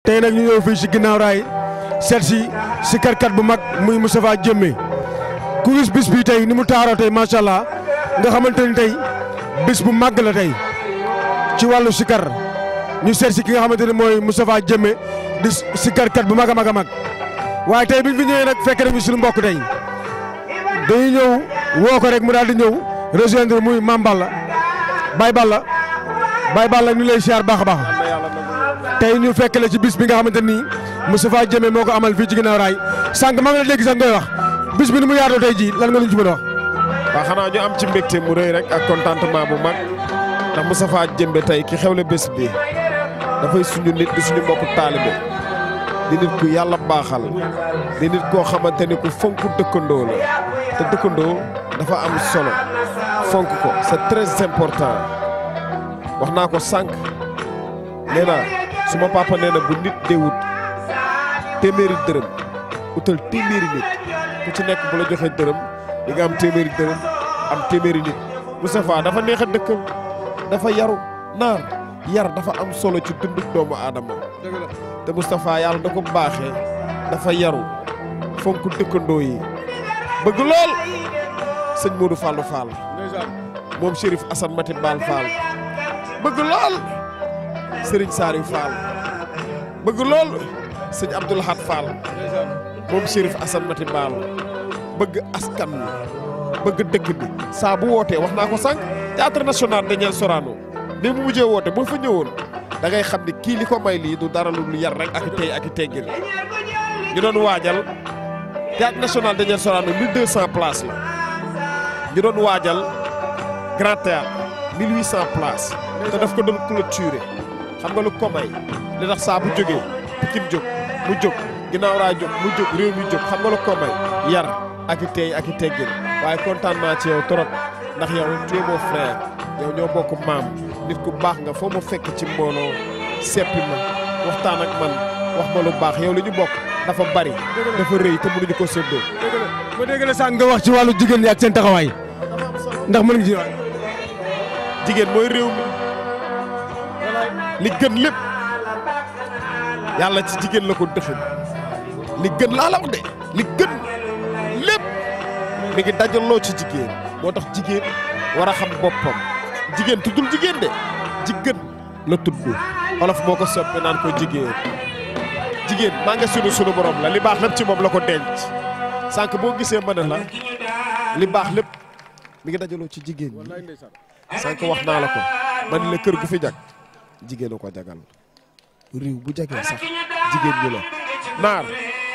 tey nag ñu ñëw fii si ginnaaw raay seet si karkat bu mag muy Moustapha Diémé ku gis bis bi tey ni mu taaroo tey macha allah nga xamante ni tey bis bu màgg la tey ci wàllu sikar ñu seet si ki nga xamante ne mooy Moustapha Diémé di sikarkat bu mag a mag a mag waaye tey bi ñu fi ñëwee nag fekk nañu suñu mbokk tey dañuy ñëw woo ko rek mu daal di ñëw rejoindre muy Mame Balla Baye Balla ñu lay siyaar baax a baax tey ñu fekk la ci bis bi nga xamante ni Moustapha Diémé moo ko amal fii ci ginnaaw raay sànq maa ngi la dégg sax ngay wax bis bi ni mu yaatoo tey jii lan nga ñu ci mën a wax. waaw xanaa ñu am ci mbégte mu rëy rek ak contentement bu mag ndax Moustapha Diémé tey ki xewle bés bi dafay suñu nit di suñu mbokku taalibe di nit ku yàlla baaxal di nit koo xamante ni ku fonk dëkkandoo la te dëkkandoo dafa am solo fonk ko c'est très important wax naa ko sànq nee naa suma papa nee na bu nit dee wut téeméeri dërëm utal téeméeri nit ku ci nekk bu la joxee dërëm di nga am téeméeri dërëm am téeméeri nit Moustapha dafa neex a dëkkal dafa yaru naar yar dafa am solo ci dundu doomu aadama te Moustapha yàlla da ko baaxee dafa yaru fonk dëkkandoo yi bëgg lool sëñ Modou Fallou Fall moom Chérif Assane Mati Bal Fall bëgg lool Serigne Saliou Fall bëgg lool sëñ Abdoul Ahad Fall moom Chérif Assane Mati Bal bëgg askan wi bëgg dëkk bi saa bu wootee wax naa ko sànq théâtre national Daniel Sorano ni mu mujjee woote boo fa ñëwoon da ngay xam ne kii li ko may lii du dara lu yar rek ak tey ak teggin ñu doon waajal théâtre national Daniel Sorano 1200 places la ñu doon waajal grand théâtre 1800 places te daf ko doon clôturer xam nga lu ko may li tax saa bu jógee Pikine jóg mu jóg ginnaaw raay jóg mu jóg réew mi jóg xam nga lu ko may yar ak tey ak teggin waaye kontaan naa ci yow trop ndax yow tu es mon frère yow ñoo bokk maam nit ku baax nga foo ma fekk ci mbooloo seppi ma waxtaan ak man wax ma lu baax yow li ñu bokk dafa bari dafa rëy te mënuñu ko séddoo. ma dégg la sànq nga wax ci wàllu jigéen ñi ak seen taxawaay ndax mën nga ci wax. jigéen mooy réew mi li gën lépp yàlla ci jigéen la ko dëxin li gën laa la wax de li gën lépp mi ngi dajaloo ci jigéen moo tax jigéen war a xam boppam jigéen tuddul jigéen de jigéen la tudd olof moo ko soppi naan ko jigéen jigéen maa nga sunu borom la li baax lépp ci moom la ko denc sànq boo gisee mën la li baax lépp mi ngi dajaloo ci jigéen ñi sànq wax naa la ko man la kër gu fi jag jigéen a ko jagal réew bu jagee sax jigéen ñi la naar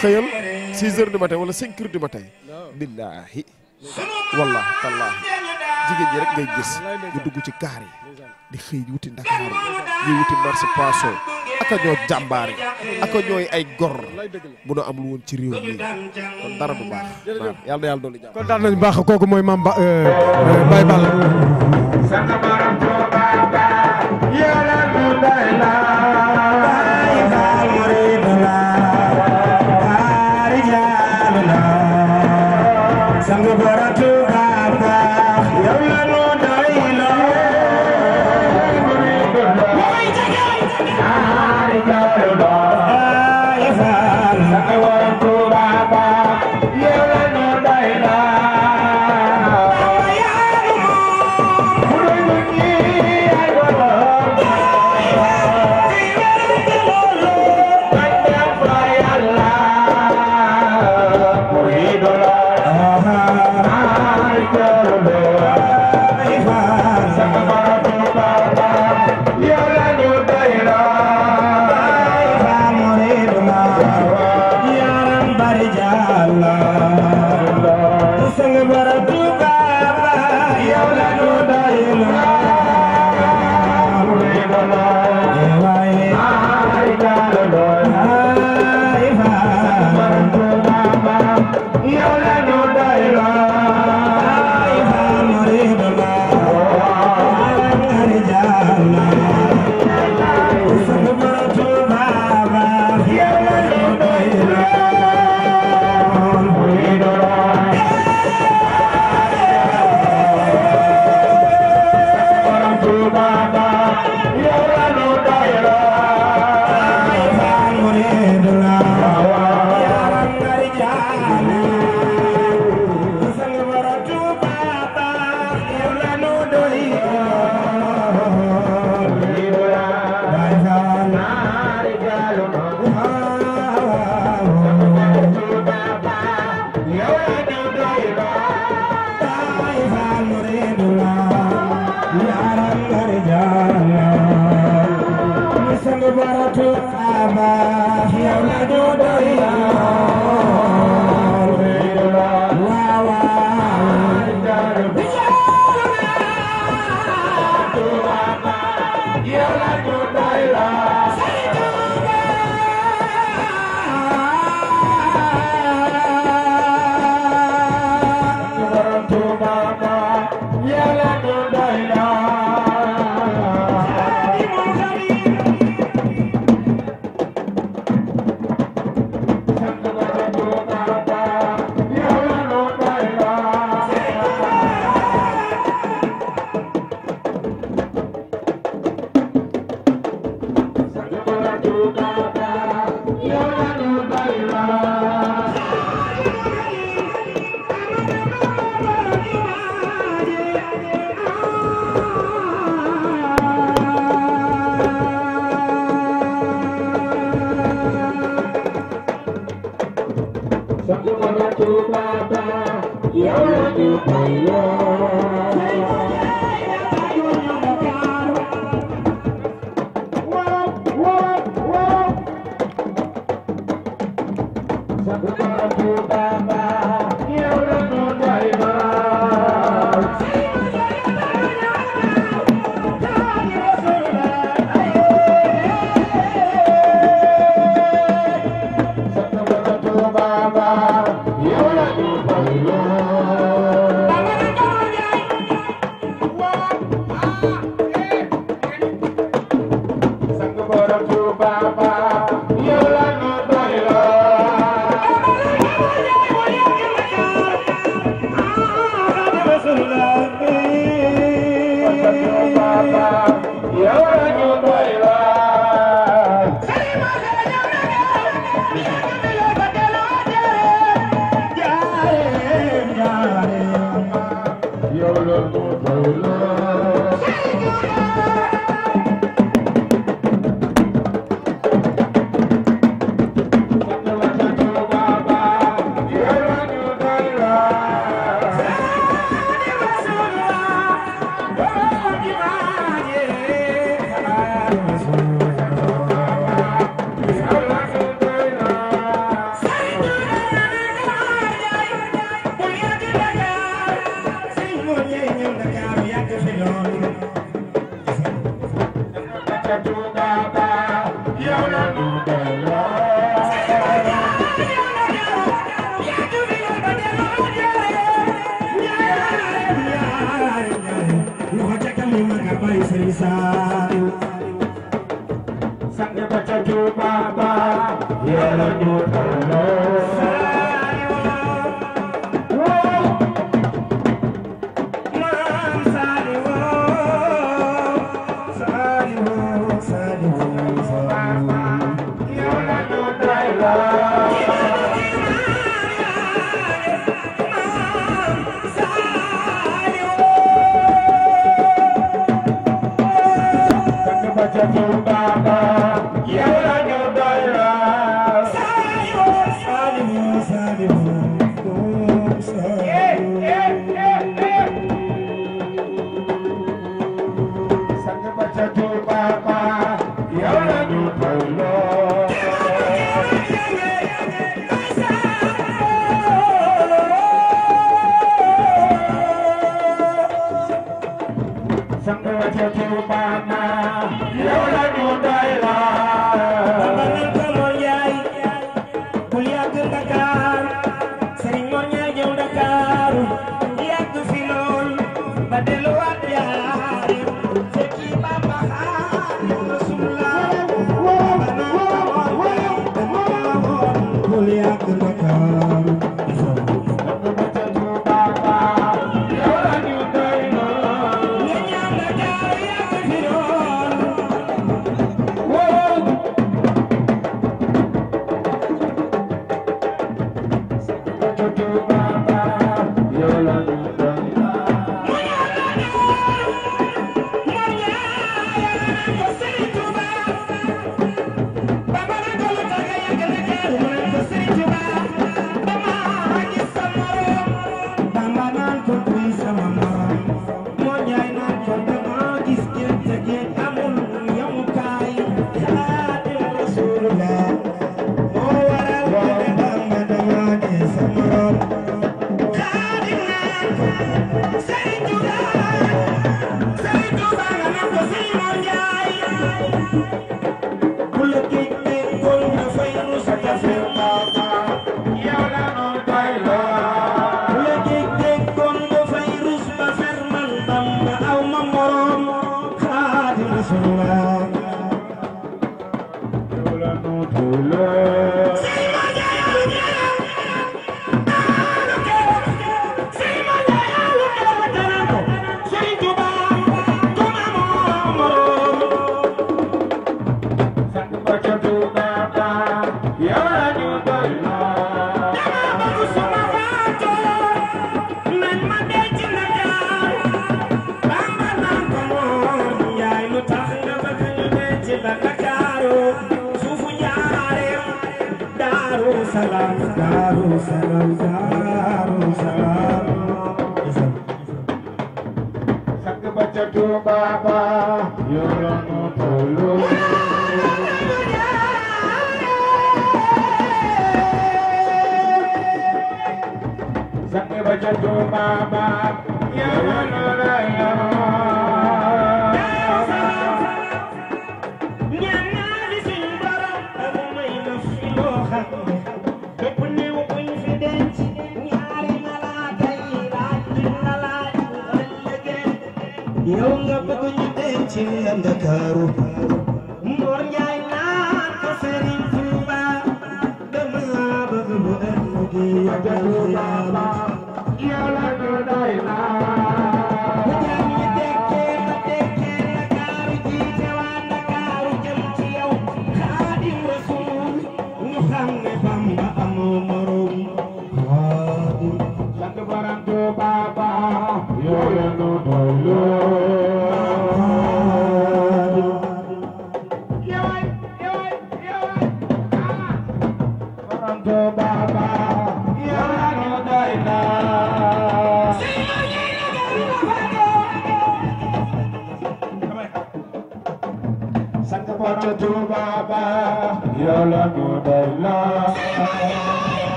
xëyal 6 heures du matin wala 5 heures du matin billaahi wallaahi tallaahi jigéen ñi rek ngay gis ñu dugg ci kaar yi di xëy di wuti Ndakaaru ñuy wuti marché poisson aka ñoo jàmbaar yi aka ñooy ay gor bu nu am lu woon ci réew mi kon dara du baax yàlla na yàlla doon li jàmm kontaan nañu baax kooku mooy Mame Baye Balla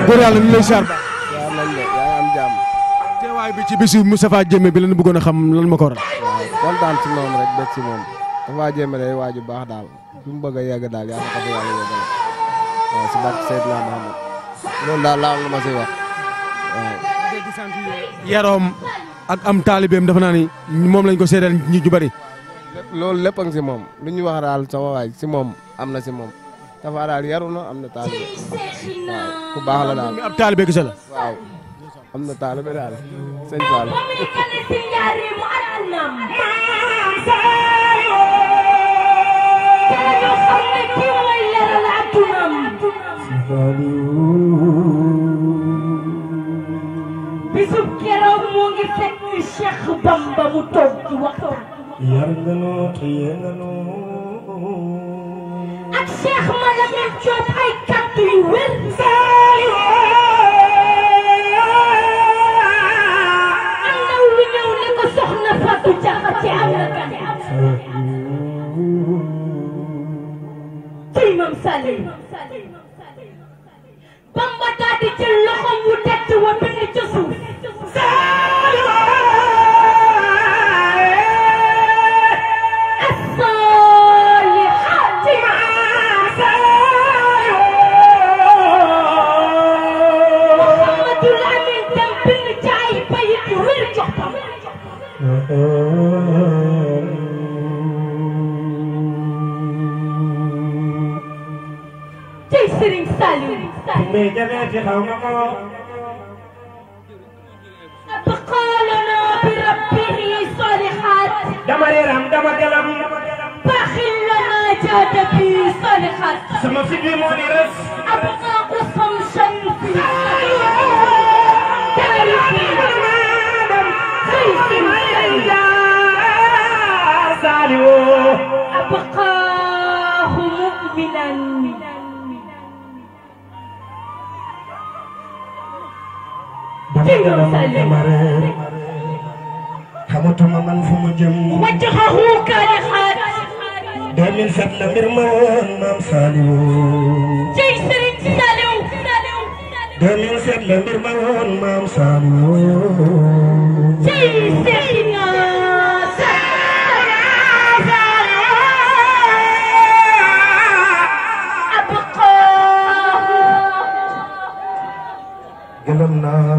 góor yàlla ñu lay siyaar ba yaa nañ de yaa am jàmm. teewaay bi ci bisu Moustapha Diémé bi la ñu bëggoon a xam lan ma ko waral. waaw kontaan ci moom rek bëgg ci moom Moustapha Diémé day waaju baax daal fi mu bëgg a yegg daal yaa ko fa yàlla yeggal waaw si barke Seydina Muhammad loolu daal laa lu ma siy wax waaw. yaroom ak am taalibeem dafa naa ni moom lañ ko seedeel ñi ju bari. loolu lépp a ngi si moom lu ñu wax daal sama waay si moom am na si moom dafa daal yaru na am na taalibe waaw ku baax la daal. ab taalibe gis la. waaw am na taalibe daal sëñ Fall. bisub keroog moo ngi fekk Cheikh Bamba mu toog ci waxtaan. yar nga noo te yee nga noo. ak Cheikh Malamine Diop ay kàddu yu wér. am na lu ñëw ne ko soxna Fatou Diakhaté am na gan. tey Mame Saliou. Bamba daal di jël loxoom wu tedd wa bind ca suuf. tey Serigne Saliou. mais jagee ci xaw nga ko. abqalana bi rabbihi salihat. dama reeram dama galam. baxil lana jaada bi salihat. sama fit bi moo di res. abqa usam dama galam dama reer xamatuma man fu mu jëm wàcc xaxu kaani xaat 2007 la mbir ma woon maam Saliou cey Sëriñ Saliou 2007 la mbir ma woon maam Saliou cey Seexina gëlëm naa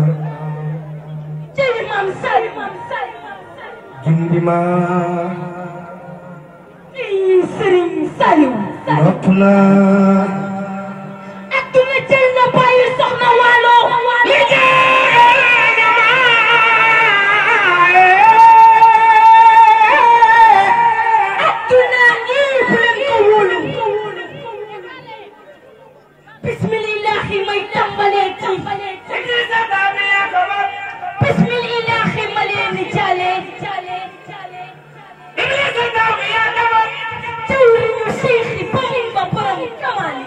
cey maam Saliou gindi ma Sëriñ Saliou nopp naa adduna jël na bàyyi soxna Waalo li adduna ngi bu leen ko wóolu bismillahi may tàmbalee ci bismillahi ma leen di jaale jawriñu Seexi Bamba borom kamaali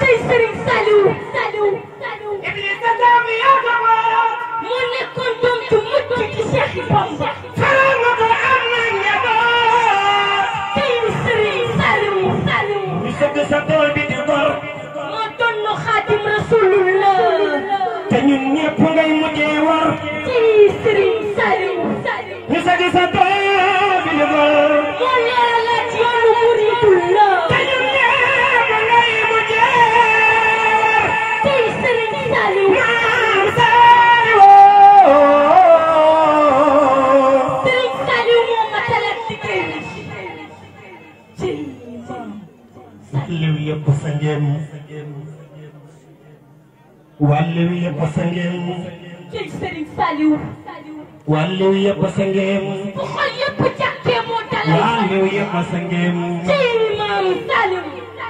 tey Sëriñ Saliou moo nekkoon doom ju mucc ci Seexi Bamba tey Sëriñ Saliou ñu sëgg sa tool bi di gor moo doon Xaadim Rasulullah te ñun ñëpp ngay mujjee war tey Sëriñ Saliou ñu sëgg sa tool bi di gor moo leeralaat yoonu muridullah te ñun ñëpp ngay mujjee war tey Sëriñ Saliou maam Saliou Sëriñ Saliou moo matalal liggéey bi ci wàllu yëpp sa ngeen wàllu yëpp sa ngeen ci Sëriñ Saliou wàllu yëpp sa ngeen bu xol yëpp jàkkee moo dalal wàllu yëpp sa ngeen ci maam Saliou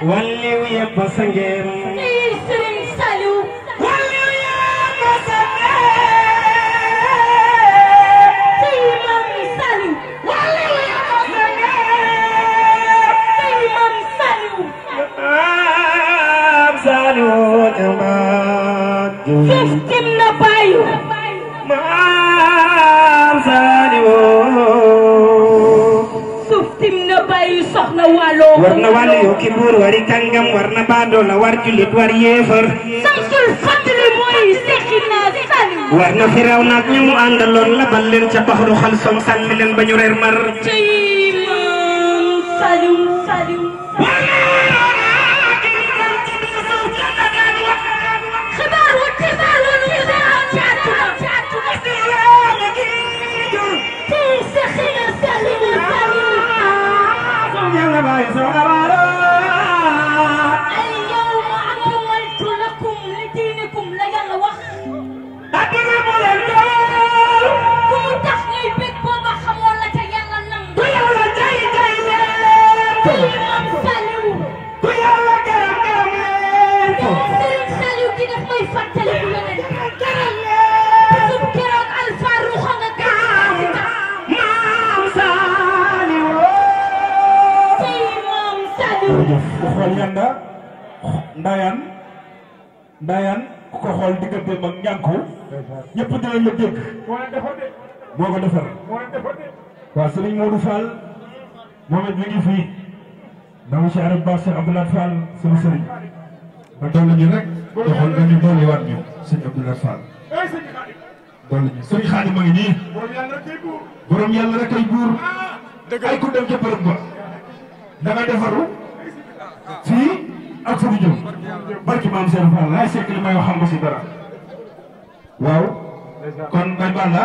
wàllu yëpp sa ngeen ci Sëriñ Saliou wàllu yëpp sa ci maam Saliou wàllu yëpp sa ci maam Saliou maam Saliou jamaat suuf tim na bàyyu maam Saliou suuf tim na bàyyu soxna Waalo war na wàllu yoo ki buur wari kàngam war na baadoola war jullit war yéefar samsul fadli mooy Seexina Saliou war na firaw naak ña mu àndaloon la bal leen ca baxru xal som sànni leen ba ñu reer mar ci maam Saliou xibaar wu xibaar wu ñu daan caatuna ci Seexina Saliou اليوم أكملت لكم لدينكم لا يلا وخ كم تخني بك بابا خمولة يلا نم إمام سالو سيد سالو كده ما يفتل بلنا بسم كراك الفاروق أنا إمام سالو xool ñanda ndayan ku ko xool diggante mag ñànku ñëpp dinañ la dégg moo ko defar waaw sëriñ Modou Fall moom it mi ngi fii dama si arab baax Cheikh Abdoulaye Fall sama sëriñ ba dolli ñu rek doxal nga ñu dolli waat ñu sëñ Abdoulaye Fall dolli ñu sëriñ Xaadim ma ngi nii borom yàlla rek ay buur ay ku dem ca bërëb ba da nga defaru fii ak fu ñu jëm barki maam Cheikh Fall laay sekk li may wax xam nga si dara waaw kon bay Balla